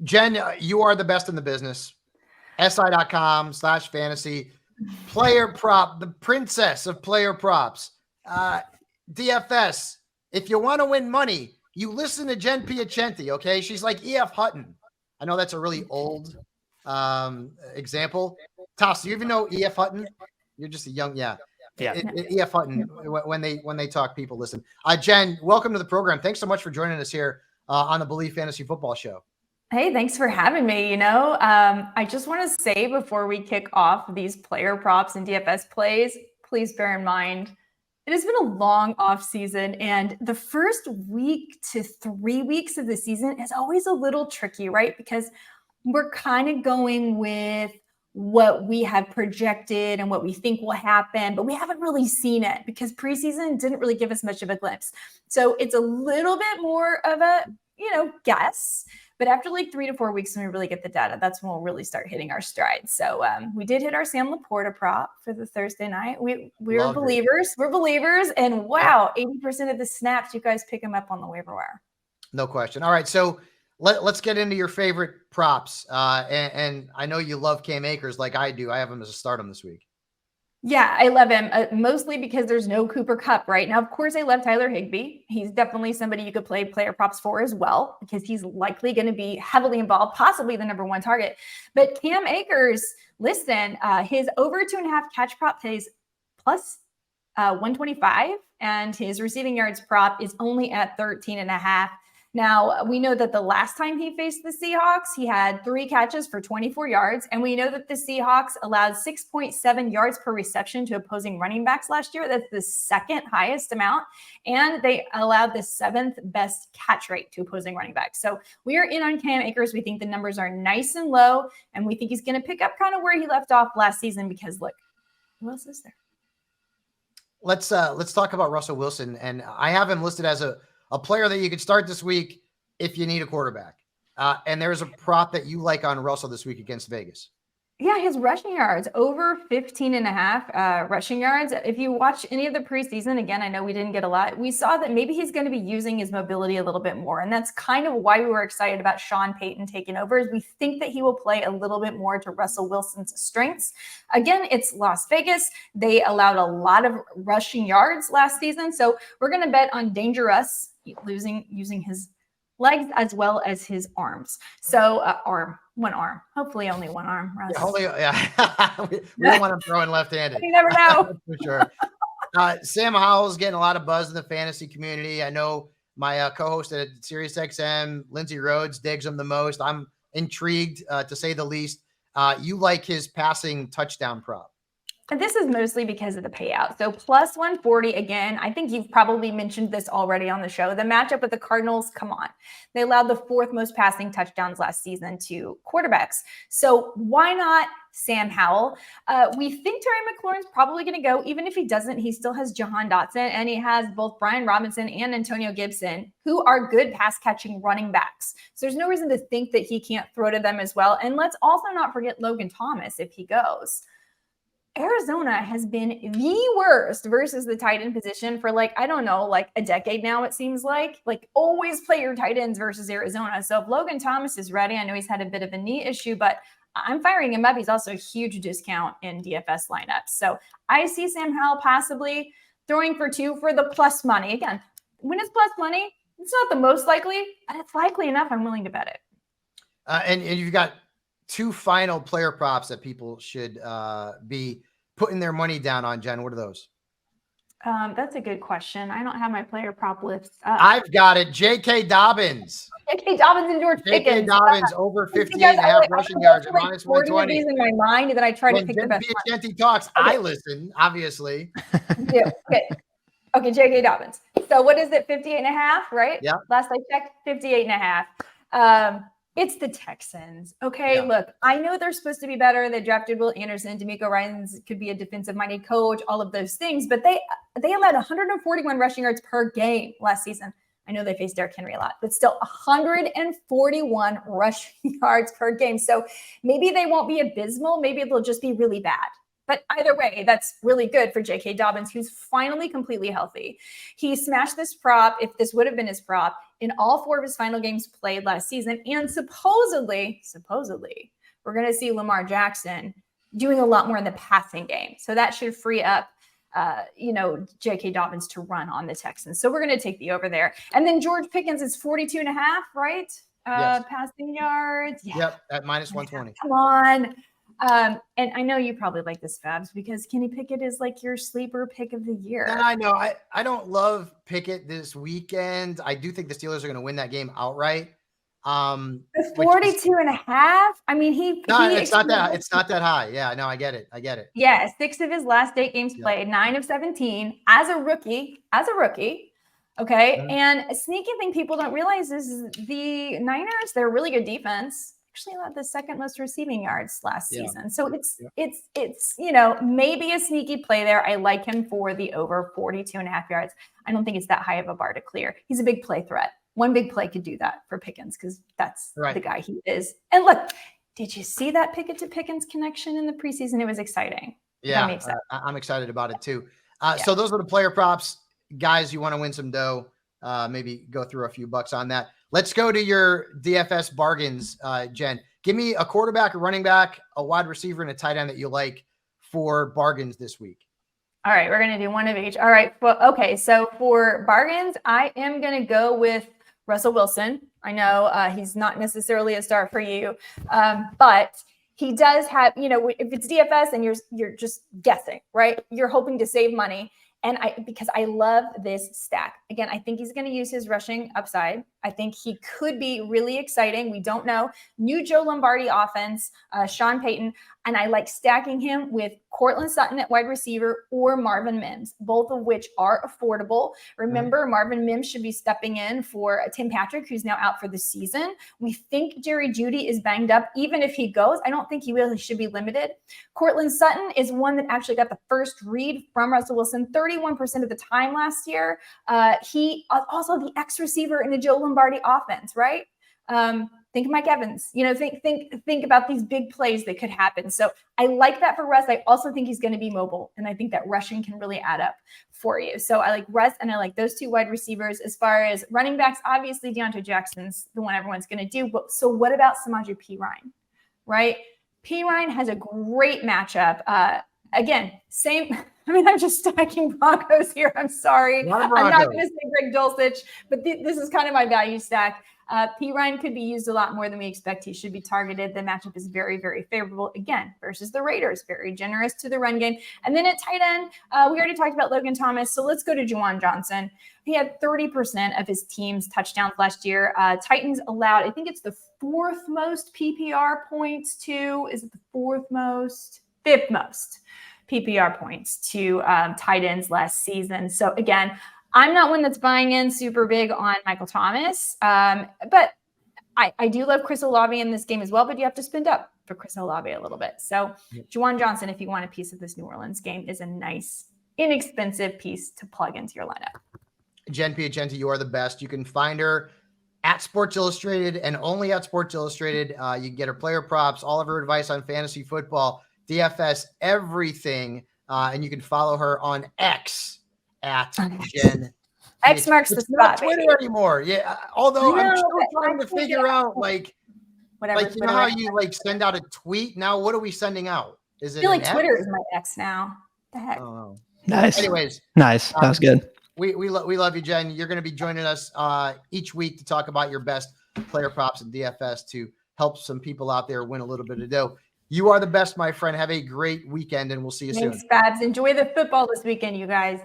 Jen, you are the best in the business. SI.com/fantasy. Player prop, the princess of player props. DFS, if you want to win money, you listen to Jen Piacenti, okay? She's like E.F. Hutton. I know that's a really old example. Toss, do you even know E.F. Hutton? You're just a young, yeah. E.F. Hutton, when they talk, people listen. Jen, welcome to the program. Thanks so much for joining us here on the Believe Fantasy Football Show. Hey, thanks for having me. I just want to say before we kick off these player props and DFS plays, please bear in mind, it has been a long off season, and the first week to 3 weeks of the season is always a little tricky, right? Because we're kind of going with what we have projected and what we think will happen, but we haven't really seen it because preseason didn't really give us much of a glimpse. So it's a little bit more of a, guess. But after like 3 to 4 weeks, when we really get the data, that's when we'll really start hitting our stride. So we did hit our Sam Laporta prop for the Thursday night. We're believers. We're believers. And wow, 80% of the snaps, you guys pick them up on the waiver wire. No question. All right. So let's get into your favorite props. And I know you love Cam Akers like I do. I have him as a stardom this week. Yeah, I love him, mostly because there's no Cooper Kupp right now. Of course, I love Tyler Higbee. He's definitely somebody you could play player props for as well, because he's likely going to be heavily involved, possibly the number one target. But Cam Akers, listen, his over 2.5 catch prop pays plus 125, and his receiving yards prop is only at 13.5. Now, we know that the last time he faced the Seahawks, he had 3 catches for 24 yards. And we know that the Seahawks allowed 6.7 yards per reception to opposing running backs last year. That's the second highest amount. And they allowed the 7th best catch rate to opposing running backs. So we are in on Cam Akers. We think the numbers are nice and low. And we think he's going to pick up kind of where he left off last season because, look, who else is there? Let's talk about Russell Wilson. And I have him listed as a player that you could start this week if you need a quarterback. And there's a prop that you like on Russell this week against Vegas. Yeah, his rushing yards, over 15.5 rushing yards. If you watch any of the preseason, again, I know we didn't get a lot. We saw that maybe he's going to be using his mobility a little bit more. And that's kind of why we were excited about Sean Payton taking over, is we think that he will play a little bit more to Russell Wilson's strengths. Again, it's Las Vegas. They allowed a lot of rushing yards last season. So we're going to bet on Dangerous using his legs as well as his arms. So one arm, hopefully only one arm. We don't want him throwing left-handed. You never know. For sure. Sam Howell's getting a lot of buzz in the fantasy community. I know my co-host at SiriusXM, Lindsay Rhodes, digs him the most. I'm intrigued, to say the least. You like his passing touchdown prop. And this is mostly because of the payout. So plus 140, again, I think you've probably mentioned this already on the show. The matchup with the Cardinals, come on. They allowed the 4th most passing touchdowns last season to quarterbacks. So why not Sam Howell? We think Terry McLaurin's probably going to go. Even if he doesn't, he still has Jahan Dotson, and he has both Brian Robinson and Antonio Gibson, who are good pass-catching running backs. So there's no reason to think that he can't throw to them as well. And let's also not forget Logan Thomas if he goes. Arizona has been the worst versus the tight end position for a decade now, it seems like always play your tight ends versus Arizona. So if Logan Thomas is ready, I know he's had a bit of a knee issue, but I'm firing him up. He's also a huge discount in DFS lineups. So I see Sam Howell possibly throwing for 2 for the plus money. Again, when it's plus money, it's not the most likely, but it's likely enough. I'm willing to bet it. And you've got 2 final player props that people should be putting their money down on. Jen, what are those? That's a good question. I don't have my player prop list up. I've got it. J.K. Dobbins. J.K. Dobbins and George Pickens. J.K. Dobbins over 58.5 rushing yards. Minus 120. In my mind, and then I try to pick the best one. Piacenti talks. Okay. I listen, obviously. Yeah. Okay. J.K. Dobbins. So what is it? 58.5, right? Yeah. Last I checked, 58.5. It's the Texans. Okay, yeah. Look, I know they're supposed to be better. They drafted Will Anderson. DeMeco Ryans could be a defensive-minded coach, all of those things. But they allowed 141 rushing yards per game last season. I know they faced Derrick Henry a lot, but still 141 rushing yards per game. So maybe they won't be abysmal. Maybe they'll just be really bad. But either way, that's really good for J.K. Dobbins, who's finally completely healthy. He smashed this prop, if this would have been his prop, in all 4 of his final games played last season. And supposedly, we're going to see Lamar Jackson doing a lot more in the passing game. So that should free up, J.K. Dobbins to run on the Texans. So we're going to take the over there. And then George Pickens is 42.5, right? Yes. Passing yards. Yeah. Yep, at minus 120. Come on. And I know you probably like this, Fabs, because Kenny Pickett is like your sleeper pick of the year. And I know I don't love Pickett this weekend. I do think the Steelers are going to win that game outright. 42.5. I mean, it's not that high. Yeah, no, I get it. Yeah, 6 of his last 8 games played, 9 of 17 as a rookie. Okay. Mm-hmm. And a sneaky thing people don't realize is the Niners, they're a really good defense. Actually allowed the 2nd most receiving yards last season. So it's maybe a sneaky play there. I like him for the over 42.5 yards. I don't think it's that high of a bar to clear. He's a big play threat. One big play could do that for Pickens because that's the guy he is. And look, did you see that Pickett to Pickens connection in the preseason? It was exciting. Yeah, I'm excited about it too. So those are the player props. Guys, you want to win some dough, maybe go through a few bucks on that. Let's go to your DFS bargains, Jen. Give me a quarterback, a running back, a wide receiver, and a tight end that you like for bargains this week. All right, we're going to do one of each. All right, well, okay, so for bargains, I am going to go with Russell Wilson. I know he's not necessarily a start for you, but he does have, if it's DFS and you're just guessing, right? You're hoping to save money. And because I love this stack. Again, I think he's going to use his rushing upside. I think he could be really exciting. We don't know. New Joe Lombardi offense, Sean Payton. And I like stacking him with Cortland Sutton at wide receiver or Marvin Mims, both of which are affordable. Remember, Marvin Mims should be stepping in for Tim Patrick, who's now out for the season. We think Jerry Jeudy is banged up. Even if he goes, I don't think he really should be limited. Cortland Sutton is one that actually got the first read from Russell Wilson 31% of the time last year. He also the X receiver in the Joe Lombardi offense, right? Think of Mike Evans, think about these big plays that could happen. So I like that for Russ. I also think he's going to be mobile. And I think that rushing can really add up for you. So I like Russ and I like those 2 wide receivers. As far as running backs, obviously Deontay Jackson's the one everyone's going to do. But so what about Samaje Perine, right? Perine has a great matchup. Again, same. I mean, I'm just stacking Broncos here. I'm sorry. I'm not going to say Greg Dulcich, but this is kind of my value stack. Perine could be used a lot more than we expect. He should be targeted. The matchup is very, very favorable, again, versus the Raiders. Very generous to the run game. And then at tight end, we already talked about Logan Thomas. So let's go to Juwan Johnson. He had 30% of his team's touchdowns last year. Titans allowed, I think it's the 4th most PPR points to, is it the 4th most? 5th most PPR points to tight ends last season. So again, I'm not one that's buying in super big on Michael Thomas, but I do love Chris Olave in this game as well, but you have to spend up for Chris Olave a little bit. So Juwan Johnson, if you want a piece of this New Orleans game, is a nice, inexpensive piece to plug into your lineup. Jen Piacenti, you are the best. You can find her at Sports Illustrated and only at Sports Illustrated. You can get her player props, all of her advice on fantasy football, DFS, everything. And you can follow her on X at Jen. X marks the spot. Not Twitter anymore. Yeah. Although I'm still trying to figure out whatever. You know how you send out a tweet? Now what are we sending out? Is it I feel like Twitter is my X now. The heck? Oh. Nice. Anyways. Nice. That was good. We love you, Jen. You're going to be joining us each week to talk about your best player props and DFS to help some people out there win a little bit of dough. You are the best, my friend. Have a great weekend, and we'll see you soon. Thanks, Babs. Enjoy the football this weekend, you guys.